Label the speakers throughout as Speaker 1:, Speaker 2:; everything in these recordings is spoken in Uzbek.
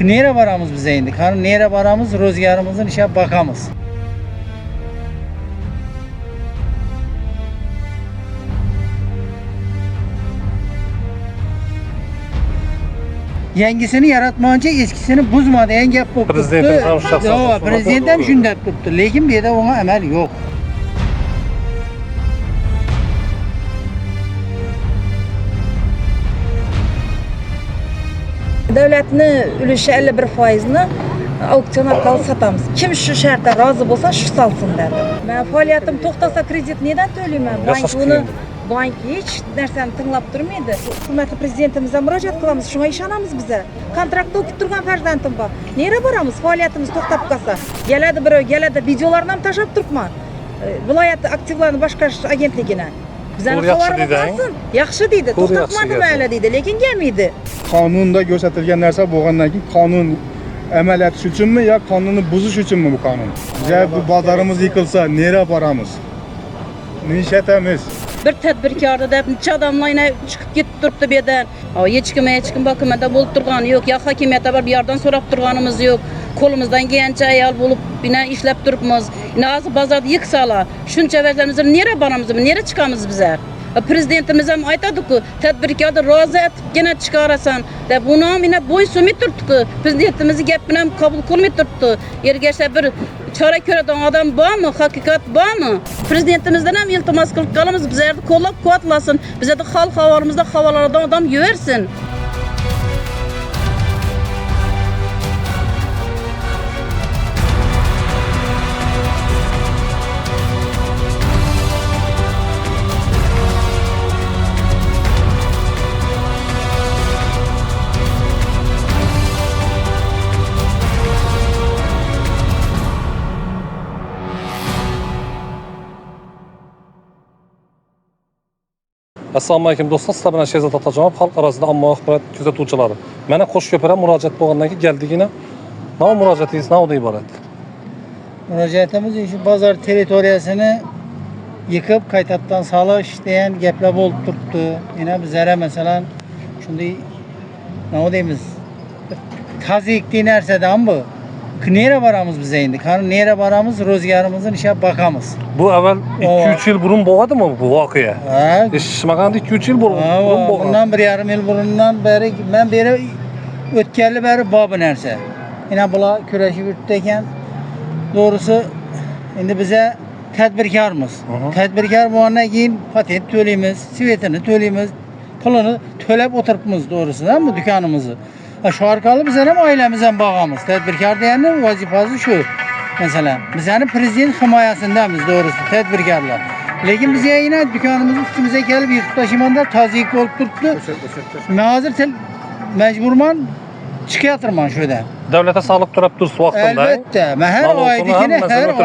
Speaker 1: Nere varamız bize indi? Kanun nere varamız? Rozgarımızın işe bakamız. Yengisini yaratmayınca eskisini buzmadı. En gap bu.
Speaker 2: Prezidentin konuşacaksa.
Speaker 1: Prezidentim şunday tuttu. Lekin bir yerde ona emel yok.
Speaker 3: Devletni ülüşü 51%'ni auksion orqali satamiz. Kim shu shartga rozi bo'lsa, shu salsin dedi. Men faoliyatim to'xtasa kredit neden to'layman? Bank hech narsani tinglab turmaydi. Hurmatli prezidentimizga murojaat qilamiz, shunga ishonamiz biza. Kontraktda o'qib turgan farzandim bor. Nera boramiz? Faoliyatimiz to'xtab qolsa. Keladi birov, keladi videolarni ham tashlab turibman. Viloyat aktivlarni boshqarish agentligini. Bizani xabarimiz olsin. Yaxshi deydi, to'xtatmadi mayli deydi, lekin kelmaydi.
Speaker 4: Qonunda ko'rsatilgan narsa bo'lgandan keyin qonun amal etish uchunmi yo qonunni buzish uchunmi bu qonun? Ya bu bozorimiz yıkılsa nere boramiz? Ne ishlatamiz?
Speaker 5: Bir tadbirkorda deb necha odamlar chiqib ketib turibdi bu yerdan. Hech kim bakımada bo'lib turgani yo'q. Ya hokimiyatda bir yerdan so'rab turganimiz yo'q. Qo'limizdan kelgancha ayol bo'lib bina ishlab turibmiz. Hozir bozorda yiksalar, shuncha vazirimiz nere boramiz, nere chiqamiz bizlar? Prezidentimiz ham aytadi-ku, tadbirkorni rozi etibgina chiqarasan deb buni ham bo'ysunmay turibdi. Prezidentimiz gapini ham qabul qilmay turibdi. Ergasha bir chora ko'radigan odam bormi, haqiqat bormi? Prezidentimizdan ham iltimos qilib qolamiz, bizlarni qo'llab-quvvatlasin, bizlarni xalq havolimizda havolardan odam yursin.
Speaker 2: Assalomu alaykum do'stlar, sizlar bilan Shehzod Otajonov, xalq orasida ommaviy axborot kuzatuvchilari. Mana Qo'shko'pirga murojaat bo'lgandan keyin keldigina, nima murojaatingiz nima iborat?
Speaker 1: Müracaatimiz şu bozor territoriyasini yıkıp qaytadan solish degan gaplar bo'lib turibdi. Yana bizlara masalan shunday nima deymiz? Tazyiqli narsadan bu. Nere varamiz biz endi? Kanun nere varamiz? Rozgarımızın işe bakamız.
Speaker 2: Bu avval 2-3 yil burun bo'lganmi bu voqea?
Speaker 1: Ha.
Speaker 2: Eshitmaganda 2-3 yil burun bo'lgan.
Speaker 1: Bundan 1,5 yil burundan beri men beri o'tganli beri bu narsa. Yine bular kurashib yuribdi ekan. Doğrusu endi bize tadbirkormiz. Tadbirkor bo'lgandan keyin patent to'laymiz, svetini to'laymiz, pulini to'lab o'tiribmiz doğrusu-da bu dükkanımızı. Şu orqali bizlar ham oilamiz ham boqamiz. Tadbirkor deganning vazifasi shu. Mesela bizani prezident himoyasindamiz doğrusu tadbirkorlar. Lekin bizga yine dükkanımızın üstümüze kelib yıkıp taşımanda tazyiq bo'lib turibdi. Men hozir mecburman chiqyapman shu yerdan.
Speaker 2: Davlatga soliq to'lab tursiz vaqtida.
Speaker 1: Albatta, men har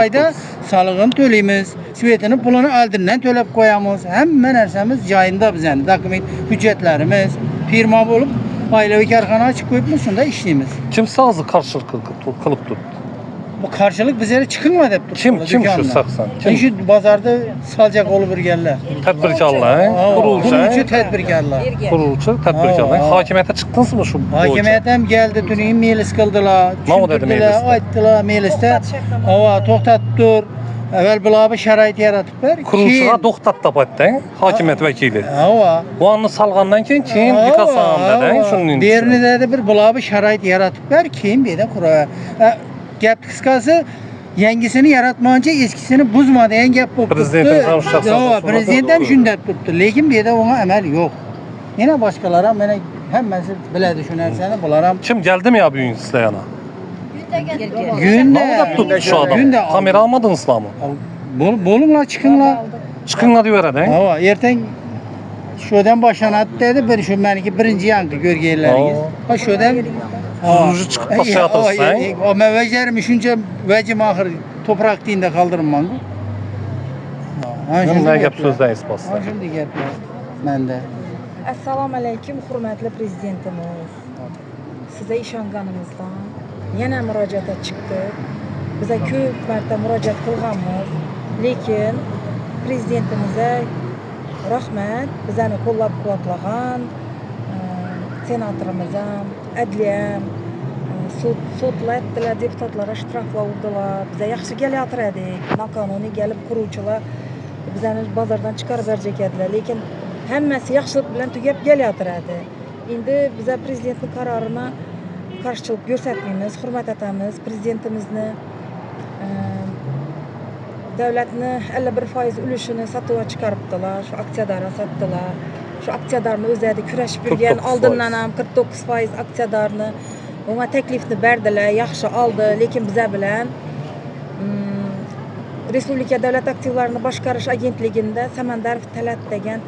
Speaker 1: oyda solig'ini to'laymiz. Svetini pulini oldindan to'lab qo'yamiz. Hamma narsamiz joyida bizning dokument, hujjatlarimiz, firma bo'lib oilaviy korxona ochib qo'yibmiz, shunda ishlaymiz.
Speaker 2: Kim sizni qarshilik qilib turibdi?
Speaker 1: Bu qarshilik bizga chiqilma deb turibdi.
Speaker 2: Kim shu shaxsan?
Speaker 1: Kim shu bozorda soljaq olib yurganlar?
Speaker 2: Tadbirkorlar,
Speaker 1: quruvchi tadbirkorlar.
Speaker 2: Quruvchi tadbirkorlar. Hokimiyatga chiqdingizmi shu?
Speaker 1: Hokimiyat ham keldi, tuni melis qildilar.
Speaker 2: Nima dedi melisda?
Speaker 1: Aytdilar melisda. To'xtatib tur. Avval bularga sharoit yaratib ber.
Speaker 2: Quruvchiga to'xtat deb aytding, hokimiyat vakili. Bu anni salgandan keyin yıkasam deding, shundan.
Speaker 1: Berni dedi bir bularga sharoit yaratib ber, keyin bu yerda qura. Gap qisqasi yangisini yaratmayınca eskisini buzma degan gap bo'lib turibdi.
Speaker 2: Prezidentimiz ham shaxsan.
Speaker 1: Prezident ham shunday turibdi, lekin bu yerda unga amal yo'q. Yana boshqalar ham mana hammasi biladi shu narsani, bular ham.
Speaker 2: Kim geldimi ya bugün sizler yana?
Speaker 1: Günde.
Speaker 2: Ne oldu tuttu şu adam? Kamera almadınızlar mı?
Speaker 1: Bo'linglar, chiqinglar.
Speaker 2: Chiqinglar deyveradi.
Speaker 1: Ha, ertang şuradan başlanadi dedi, bir şu meniki birinchi yangi ko'rganlaringiz. Ha şuradan
Speaker 2: Suzucu chiqib tashlayapsiz.
Speaker 1: O mevajlarimi shuncha vajim axir to'proq tiyinda qoldiribman.
Speaker 2: Ne gap so'zlaysiz boshqa?
Speaker 1: Shunday gaplar menda.
Speaker 3: Assalomu alaykum, hurmatli prezidentimiz. Sizga ishonganimizdan yana murojaat chiqdi. Biza ko'p marta murojaat qilganmiz, lekin prezidentimizga rahmat, bizani qo'llab-quvvatlagan senatorimiz ham, adliya ham, sotlar etdiler, deputatlara shtraflar urdilar. Bize yaxshi kelyapti edik. Noqonuniy kelib quruvchilar bizani bozordan chiqarib berjak edilar, lekin hammasi yaxshilik bilan tugab kelyapti edi. Endi biza prezidentning qarorini qarshilik ko'rsatmaymiz, hurmat etamiz. Prezidentimizni davlatni 51% ulushini sotib chiqaribdilar, shu aksiyadorni sotdilar. Shu aksiyadorni o'zlari kurashib yurgan
Speaker 2: 49%.
Speaker 3: oldindan ham 49% aksiyadorni unga taklifni berdilar, yaxshi oldi, lekin biza bilan Respublika davlat aktivlarini boshqarish agentligida Samandarov Talat degan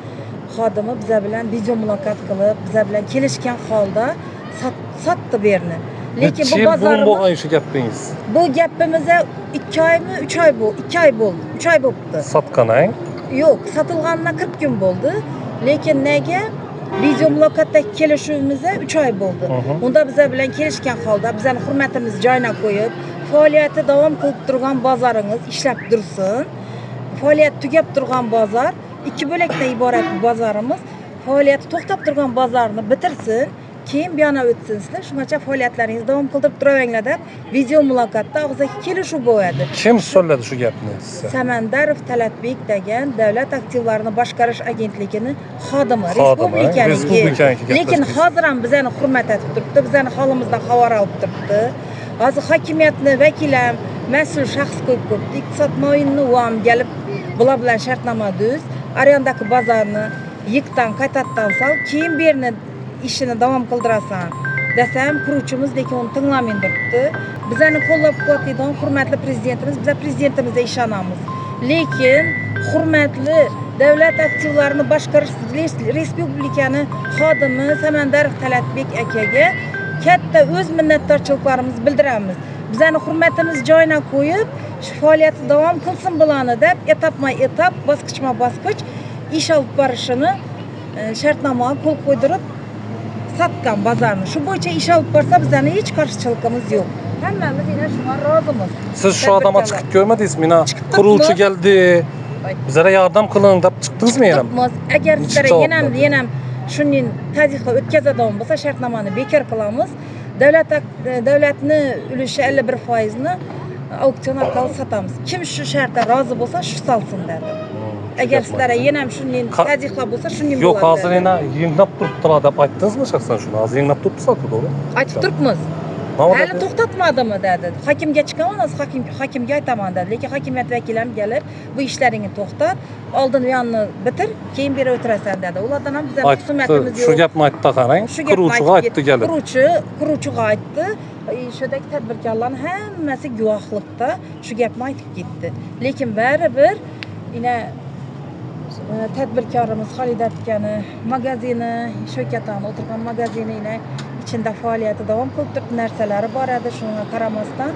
Speaker 3: xodimi biza bilan video muloqot qilib, biza bilan kelishgan holda sotdi bu yerni. Lekin bu bozorimiz
Speaker 2: bo'lgan shu gapingiz.
Speaker 3: bu gapimiz 2 oymi, 3 oy bu, 2 oy bo'ldi. 3 oy bo'libdi.
Speaker 2: Sotqanang.
Speaker 3: Yo'q, sotilganidan 40 kun bo'ldi. Lekin nega video muloqotdagi kelishuvimiz 3 oy bo'ldi. Unda biza bilan kelishgan holda bizning hurmatimiz joyina qo'yib, faoliyati davom qilib turgan bozoringiz ishlab tursin. Faoliyat tugab turgan bozor, 2 bo'lakdan iborat bozorimiz faoliyati to'xtab turgan bozorni bitirsin. Keyin buyana o'tsin sizlar, shungacha faoliyatlaringizni davom qildirib turavinglar deb video muloqotda og'zaki kelishuv bo'ladi.
Speaker 2: Kim so'zladi shu gapni sizga?
Speaker 3: Samandarov Talatbek degan davlat aktivlarini boshqarish agentligini xodimi,
Speaker 2: Respublikaniki
Speaker 3: respublikaniki. Lekin hozir ham bizani hurmat etib turibdi, bizani holimizdan xabar olib turibdi. Hozir hokimiyatni vakili ham mas'ul shaxs qo'yib qo'yibdi. Iqtisod muayinni ham kelib bular bilan shartnoma tuz, Aryondagi bozorni yikdan qaytatdan sol, keyin bu yerni ishini davom qildirasan desam, quruvchimiz lekin uni tinglamay turibdi. Bizani qo'llab-quvvatlaydigan hurmatli prezidentimiz, biz prezidentimizga ishonamiz. Lekin hurmatli davlat aktivlarini boshqarish respublikani xodimi Samandarov Talatbek akaga katta o'z minnatdorchiliklarimizni bildiramiz. Bizani hurmatimiz joyina qo'yib, shu faoliyati davom qilsin bularni deb etap bosqichma-bosqich ish olib borishini shartnomaga qo'l qo'ydirib satgan bozorni. Shu bo'yicha ish olib borsa bizning hech qarshichiligimiz yo'q. Hammamiz yana shunga rozimiz.
Speaker 2: Siz shu odamga chiqib ko'rmadingizmi? Mana quruvchi keldi. Bizlarga yordam qiling deb chiqdingizmi yana?
Speaker 3: Agar sizlar yana shuning tadqiqot o'tkazadigan bo'lsa, shartnomani bekor qilamiz. Davlatni ulushi 51% ni auksion orqali sotamiz. Kim shu shartga rozi bo'lsa, shu solsin dedi. Agar sizlar yana ham shunday tadqiqot bo'lsa, shunday bo'ladi.
Speaker 2: Yo'q, hozir yana yenglab turibdilar deb aytdingizmi shaxsan shuni? Hozir yenglab turibsiz, to'g'ri?
Speaker 3: Aytib turibmiz. Hali to'xtatmadimi dedi. Hokimga chiqaman, hokimga aytaman dedi. Lekin hokimiyat vakili ham kelib, bu ishlaringni to'xtat, oldin u yo'lni bitir, keyin beri o'tirasan dedi. Ulardan ham bizning hukumatimiz yo'q.
Speaker 2: Shu gapni aytdi qarang. Quruvchiga aytdi kelib.
Speaker 3: Quruvchiga aytdi. Shudagi tadbirkorlarning hammasi guvohlikda shu gapni aytib ketdi. Lekin baribir ina tadbirkorimiz Xolida akani magazini, Sho'katani o'tirgan magazini içinde faoliyati davom qilib turibdi, narsalari bor edi. Shunga qaramasdan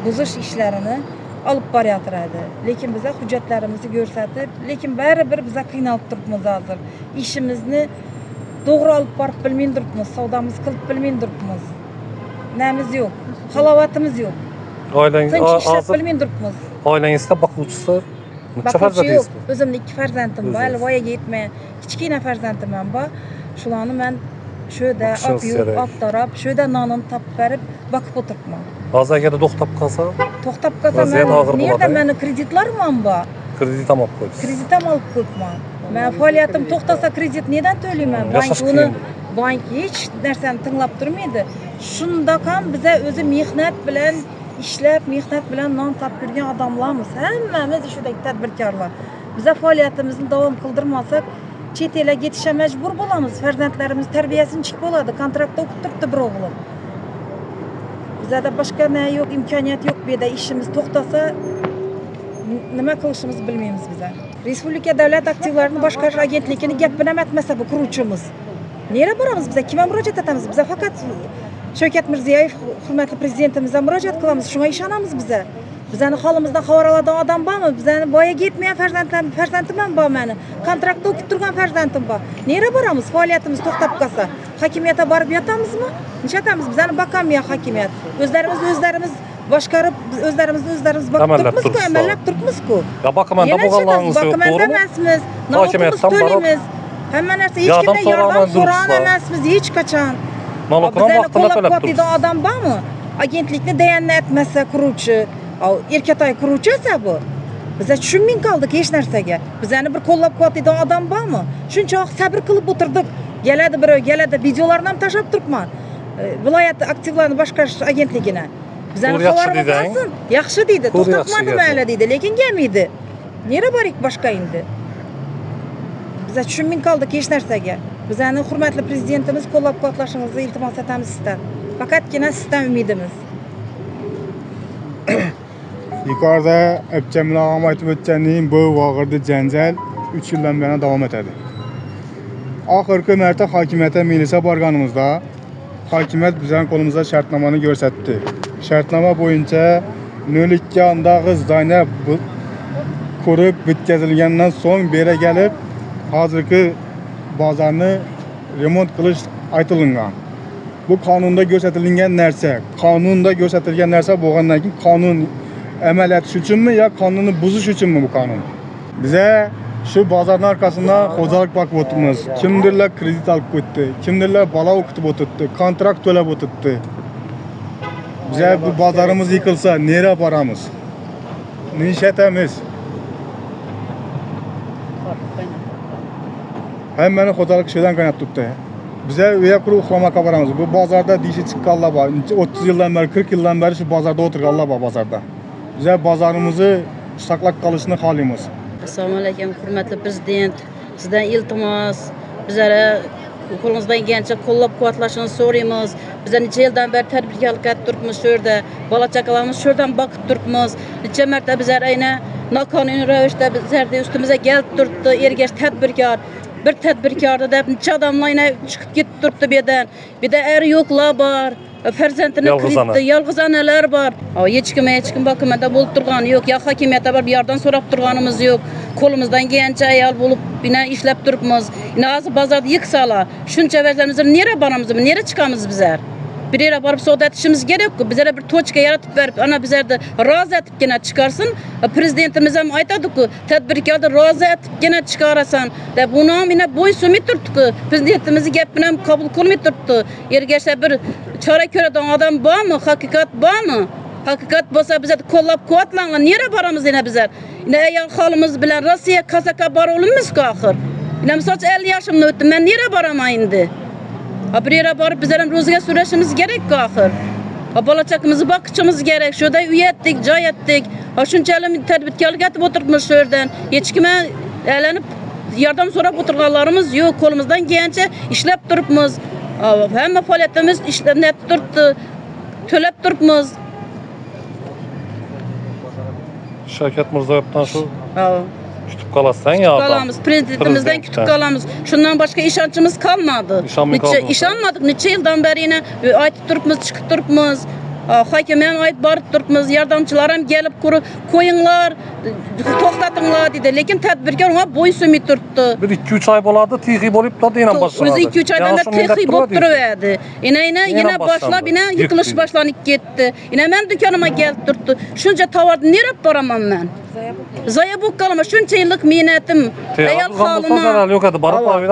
Speaker 3: buzish ishlarini olib boryapti. Lekin biz hujjatlarimizni ko'rsatib, lekin baribir biz qiynalib turibmiz hozir. Ishimizni to'g'ri olib borib bilmay turibmiz, savdomizni qilib bilmay turibmiz. Namiz yo'q, halovatimiz yo'q.
Speaker 2: Oilangiz
Speaker 3: hozir bilmay turibmiz.
Speaker 2: Oilangizda boquvchisi necha farzandingiz bor?
Speaker 3: O'zimning 2 farzandim bor, hali voyaga yetmagan kichkina farzandim ham bor. Shularni men şöyle op taraf, şöyle nanın tap verip bakıp oturtma.
Speaker 2: Hozir agar to'xtab qolsa?
Speaker 3: To'xtab qolsa nerede meni kreditlarim var?
Speaker 2: Kredit olib qo'yibsiz.
Speaker 3: Kreditim olib qo'yibman. Men faoliyatim to'xtasa kredit neden to'layman? Bank hech narsani tinglab turmaydi. Shunda ham bize o'zi mehnat bilan ishlab, mehnat bilan non topib yurgan odamlarmiz. Hammamiz shunday tadbirkorlar. Bize faoliyatimizni davom qildirmasak, chet elga ketishga majbur bo'lamiz. Farzandlarimiz tarbiyasini chik bo'ladi. Kontraktda o'qib turibdi bir o'g'lim. Bizda boshqa yo'q, imkoniyat yo'q. Bu yerda ishimiz to'xtasa nima qilishimizni bilmaymiz bizlar. Respublika davlat aktivlarini boshqarish agentligini gapini aytmasa bu quruvchimiz. Nera boramiz biz? Kimga murojaat etamiz? Biz faqat Shavkat Mirziyoyev hurmatli prezidentimizga murojaat qilamiz. Shunga ishonamiz biz. Bizani holimizdan xabar oladigan odam bormi? Bizani voyaga yetmagan farzandim ham bor meni. Kontraktda o'qib turgan farzandim bor. Nera boramiz? Faoliyatimiz to'xtab qolsa, hokimiyatga borib yotamizmi? Nechotamiz? Bizani boqolmagan hokimiyat. O'zlarimiz boshqarib, o'zlarimiz boqib turibmiz-ku, amallab turibmiz-ku.
Speaker 2: Ya boqamanda bo'lganlaringiz yo'q, to'g'rimi?
Speaker 3: Emasmiz. Hokimiyatdan to'laymiz. Hamma narsa hech kimdan yordam so'ragan emasmiz hech qachon.
Speaker 2: Bizani
Speaker 3: qo'llab-quvvatlaydigan odam bormi? agentlikni dayanma etmasa kuruvchi, Erkatoy kuruvchi esa bu. Bize tushunmay qoldik hech narsaga. Bizani bir qo'llab-quvvatlaydigan odam bormi? Shuncha sabr qilib o'tirdik. Keladi birov, keladi videolarni ham tashlab turibman. Viloyat aktivlarni boshqarish agentligini. Bizani xabarimiz olsin. Yaxshi deydi, to'xtatmadim hali deydi, lekin kelmaydi. Nera borik boshqa endi? Bize tushunmay qoldik hech narsaga. Bizani hurmatli prezidentimiz qo'llab-quvvatlashingizni iltimos etamiz sizdan. Faqatgina sizdan umidimiz.
Speaker 4: Yukarıda Öpçemli ağam aytib o'tganning bu vag'irda janjal 3 yildan beri devam etadi. Oxirgi marta hokimiyatga milisa borganimizda hokimiyat bizning qo'limizda shartnomani ko'rsatdi. Shartnoma bo'yicha 02 andagi zdaniya qurib bitkazilgandan so'ng bera kelib hozirgi bozorni remont qilish aytilgan. Bu qonunda ko'rsatilgan narsa, qonunda ko'rsatilgan narsa bo'lgandan keyin qonun amal etish uchunmi yo qonunni buzish uchunmi bu qonun? Bize şu bozorning arkasında xo'jalik bakib o'tibmiz. Kimdirlar kredit olib o'tdi, kimdirlar bola o'qitib o'tibdi, kontrakt to'lab o'tibdi. Bize bu bozorimiz yıkılsa nere boramiz? Ne ish etamiz? Hammani xo'jalik şeyden qaynab turibdi. Bize uya quruq uxlamoqqa boramiz. Bu bozorda dishi chiqqanlar bor. 30 yildan beri, 40 yildan beri şu bozorda o'tirganlar bor bozorda. Bize bozorimizni saqlab qolishni xohlaymiz.
Speaker 5: Assalomu alaykum, hurmatli prezident. Sizdan iltimos, bizlara qo'lingizdan kelgancha qo'llab-quvvatlashini so'raymiz. Biz necha yildan beri tadbirkorlik qilib turibmiz shu yerda. Bola-chaqalarimiz shu yerdan boqib turibmiz. Necha marta bizlar ayna noqonuniy ravishda bizlarga ustimizga kelib turibdi. Ergash tadbirkor bir tadbirkorda deb necha odamlar ayna chiqib ketib turibdi bu yerdan. Bir de eri yo'qlar bor. Farzandini kiritdi, yolg'iz onalar bor. Hech kim bakımında bo'lib turgani yo'q. Ya hokimiyatda bir yerdan so'rab turganimiz yo'q. Qo'limizdan kelgancha ayol bo'lib bina ishlab turibmiz. Hozir bozorda yıksalar, shuncha vazlarimizni nere boramiz, nere chiqamiz bizlar? Bir yere borib savdo etishimiz kerak-ku. Bizlara bir tochka yaratib berib, ana bizlarni rozi etibgina chiqarsin. Prezidentimiz ham aytadi-ku, tadbirkorni rozi etibgina chiqarasan deb buni ham yana bo'ysunmay turibdi-ku. Prezidentimiz gapini ham qabul qilmay turibdi. Ergasha bir chora ko'radigan odam bormi? Haqiqat bormi? Haqiqat bo'lsa bizlar qo'llab-quvvatlangan. Nere boramiz yana bizlar? Yana ayol holimiz bilan Rossiya Kazak'a borolimiz-ku oxir. Yana misol 50 yoshimni o'tdim, men nere boraman endi? Bir yere barıp bizlerin ro'ziga so'rashimiz kerak-ku oxir. Bola-chaqamizni boqishimiz kerak. Şurada uy etdik, joy etdik. Shunchalik tadbirkorlik qilib o'tiribmiz shu yerdan. Hech kim aylanib yordam so'rab o'tirganlarimiz yo'q. Qo'limizdan kelgancha ishlab turibmiz. Hamma faoliyatimiz ishlanib turibdi. To'lab turibmiz.
Speaker 2: Shavkat Mirziyoyevdan shu kutib qolasizdan ya.
Speaker 5: Qalamiz, prezidentimizdan kutib qolamiz. Shundan boshqa ishonchimiz qolmadi. İşanmadık. Necha yildan beri yine aytib turibmiz, chiqib turibmiz. Hokimiyat aytib borib turibmiz. Yordamchilar ham kelib qo'yinglar, to'xtatinglar dedi. Lekin tadbirkor unga bo'ysunmay turibdi.
Speaker 2: Bir 2-3 ay bo'ladi, tixiy bo'lib turdi, yana boshlandi.
Speaker 5: O'zi 2-3 oydan beri tixiy bo'lib turaverdi. Yana boshlab, yana yiqilish boshlanib ketdi. Yana men do'konimga kelib turibdi. Shuncha tovarni nerab boraman men? Zoya bo'lib qolaman. Shuncha yillik mehnatim, ayol holima.
Speaker 2: Zarar yo'q edi,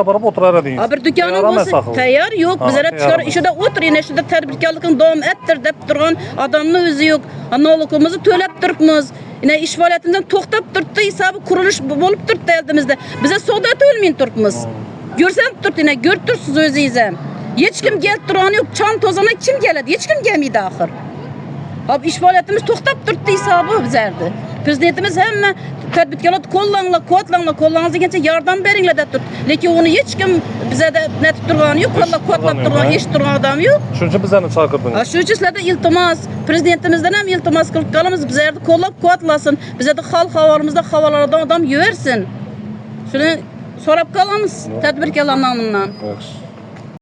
Speaker 2: borib o'tiraveradi.
Speaker 5: Bir do'konim bo'lsa tayyor yo'q. Bizlar chiqar ishida o'tirina, shunda tadbirkorlikni davom ettir deb turgan odamni o'zi yo'q. Nologimizni to'lab turibmiz. Yine iş faoliyatinden to'xtab turibdi, hisobi qurilish bo'lib turibdi eldimizda. Biza savdo to'lmay turibmiz. Görsen turibdi, yine ko'rib tursiz o'zingiz ham. Hech kim kelib turgani yo'q. Chon tozana kim keladi? Hech kim kelmaydi oxir. Hop ish faoliyatimiz to'xtab turibdi hisobi bizlardi. Prezidentimiz hamma tadbirkorlar qo'llanglar degancha yordam beringlar deb turibdi. Lekin uni hech kim bizada netib turgani yo'q, qo'llab turgan, hech turgan odam yo'q.
Speaker 2: Shuning uchun bizlarni chaqirdingiz.
Speaker 5: Shuning uchun sizlardan iltimos, prezidentimizdan ham iltimos qilib qolamiz, bizlarni qo'llab-quvvatlasin, bizlarda xalq havolimizda havolardan odam yuversin. Shuni so'rab qolamiz tadbirkorlar nomidan.